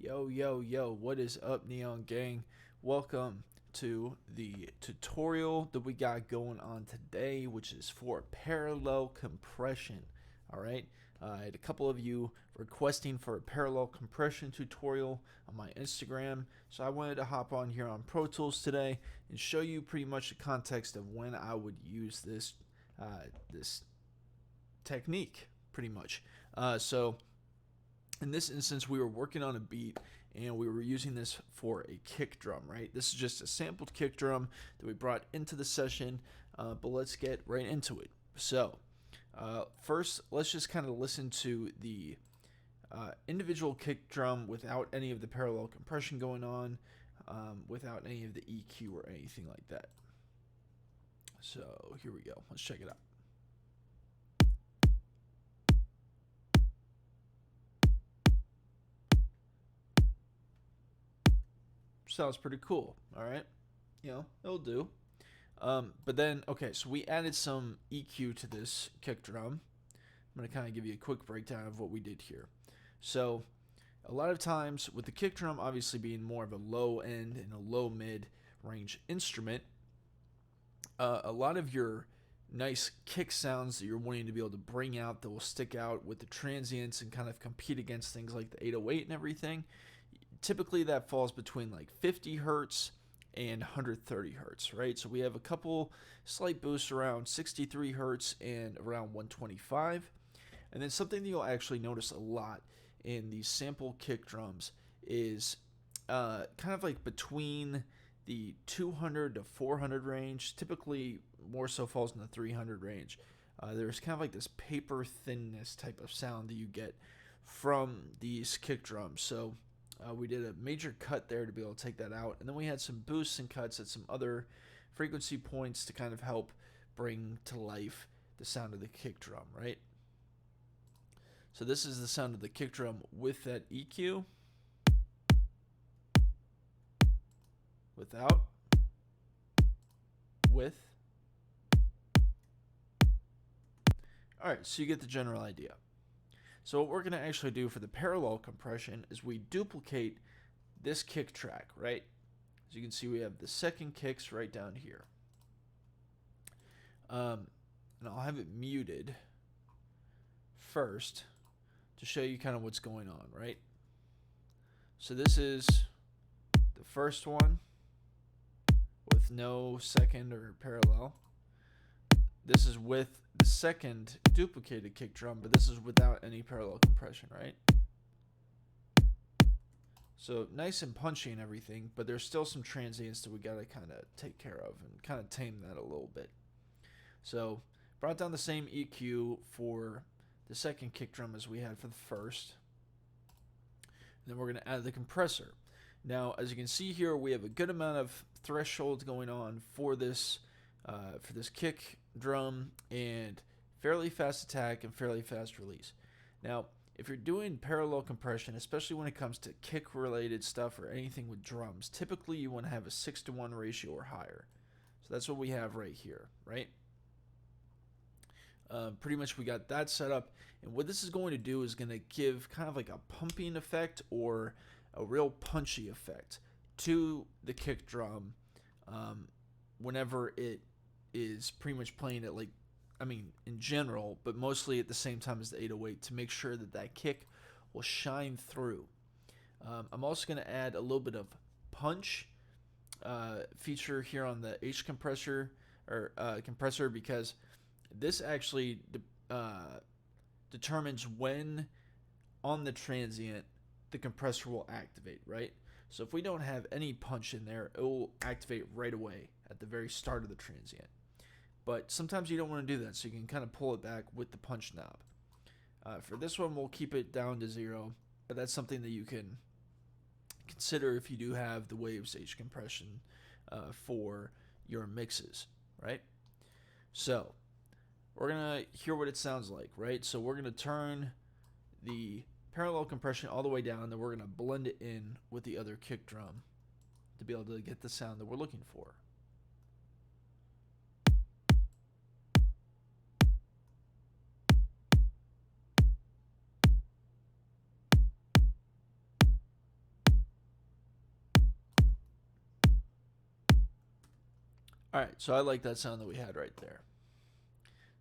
Yo, yo, yo, what is up, Neon Gang? Welcome to the tutorial that we got going on today, which is for parallel compression. Alright, I had a couple of you requesting for a parallel compression tutorial on my Instagram, so I wanted to hop on here on Pro Tools today and show you pretty much the context of when I would use this technique, pretty much. So in this instance, we were working on a beat and we were using this for a kick drum, right? This is just a sampled kick drum that we brought into the session, but let's get right into it. So, first, let's just kind of listen to the individual kick drum without any of the parallel compression going on, without any of the EQ or anything like that. So, here we go. Let's check it out. Sounds pretty cool. All right, it'll do. But then, okay, so we added some EQ to this kick drum. I'm going to kind of give you a quick breakdown of what we did here. So, a lot of times with the kick drum obviously being more of a low end and a low mid range instrument, a lot of your nice kick sounds that you're wanting to be able to bring out that will stick out with the transients and kind of compete against things like the 808 and everything, typically that falls between like 50 hertz and 130 hertz, right? So we have a couple slight boosts around 63 hertz and around 125. And then something that you'll actually notice a lot in these sample kick drums is kind of like between the 200 to 400 range, typically more so falls in the 300 range. There's kind of like this paper thinness type of sound that you get from these kick drums. So we did a major cut there to be able to take that out. And then we had some boosts and cuts at some other frequency points to kind of help bring to life the sound of the kick drum, right? So this is the sound of the kick drum with that EQ, without, with. Alright, so you get the general idea. So what we're going to actually do for the parallel compression is we duplicate this kick track, right? As you can see, we have the second kicks right down here. And I'll have it muted first to show you kind of what's going on, right? So this is the first one with no second or parallel. This is with the second duplicated kick drum, but this is without any parallel compression, right? So nice and punchy and everything, but there's still some transients that we gotta kind of take care of and kind of tame that a little bit. So brought down the same EQ for the second kick drum as we had for the first. And then we're gonna add the compressor. Now, as you can see here, we have a good amount of thresholds going on for this kick drum and fairly fast attack and fairly fast release. Now, if you're doing parallel compression, especially when it comes to kick related stuff or anything with drums, typically you want to have a 6-to-1 ratio or higher. So that's what we have right here, right? Pretty much we got that set up, and what this is going to do is going to give kind of like a pumping effect or a real punchy effect to the kick drum whenever it is pretty much playing it, like, I mean, in general, but mostly at the same time as the 808 to make sure that that kick will shine through. I'm also going to add a little bit of punch feature here on the H compressor or compressor, because this actually determines when on the transient the compressor will activate, right? So if we don't have any punch in there, it will activate right away at the very start of the transient. But sometimes you don't want to do that, so you can kind of pull it back with the punch knob. For this one, we'll keep it down to 0, but that's something that you can consider if you do have the Waves H compression for your mixes, right? So we're going to hear what it sounds like, right? So we're going to turn the parallel compression all the way down, then we're going to blend it in with the other kick drum to be able to get the sound that we're looking for. All right, so I like that sound that we had right there.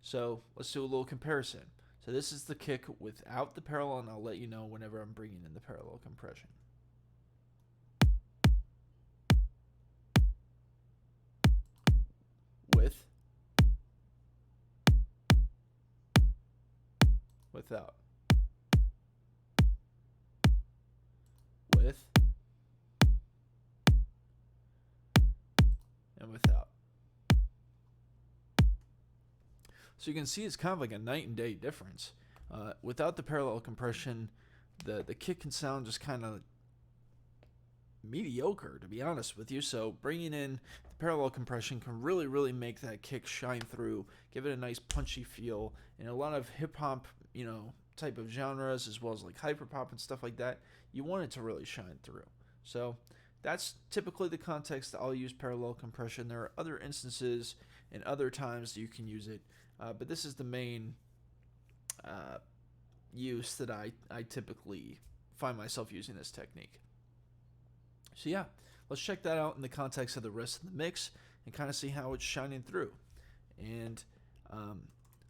So let's do a little comparison. So this is the kick without the parallel, and I'll let you know whenever I'm bringing in the parallel compression. With, without, with, and without. So you can see it's kind of like a night and day difference. Without the parallel compression, the kick can sound just kind of mediocre, to be honest with you. So bringing in the parallel compression can really make that kick shine through, give it a nice punchy feel. In a lot of hip hop, type of genres, as well as like hyper pop and stuff like that, you want it to really shine through. So that's typically the context that I'll use parallel compression. There are other instances and other times that you can use it, but this is the main use that I typically find myself using this technique. So yeah, let's check that out in the context of the rest of the mix and kind of see how it's shining through. And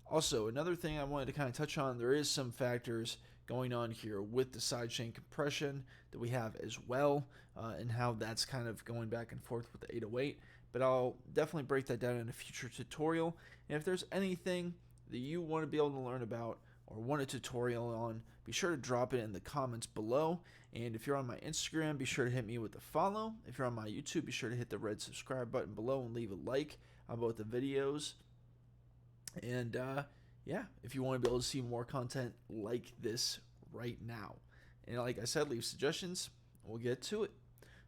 also, another thing I wanted to kind of touch on, there is some factors going on here with the sidechain compression that we have as well, and how that's kind of going back and forth with the 808. But I'll definitely break that down in a future tutorial. And if there's anything that you want to be able to learn about or want a tutorial on, be sure to drop it in the comments below. And if you're on my Instagram, be sure to hit me with a follow. If you're on my YouTube, be sure to hit the red subscribe button below and leave a like on both the videos. And yeah, if you want to be able to see more content like this right now. And like I said, leave suggestions. We'll get to it.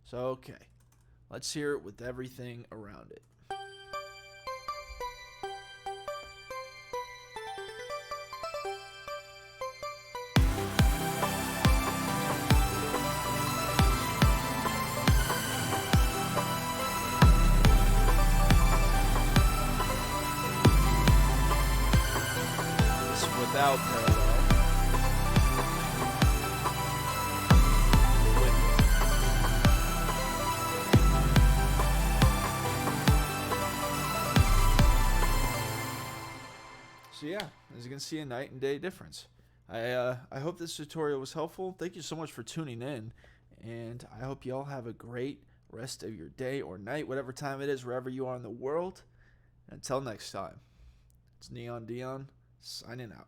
So, okay, let's hear it with everything around it. Without parallel. So yeah, as you can see, a night and day difference. I hope this tutorial was helpful. Thank you so much for tuning in, and I hope you all have a great rest of your day or night, whatever time it is, wherever you are in the world. Until next time, it's Dion signing out.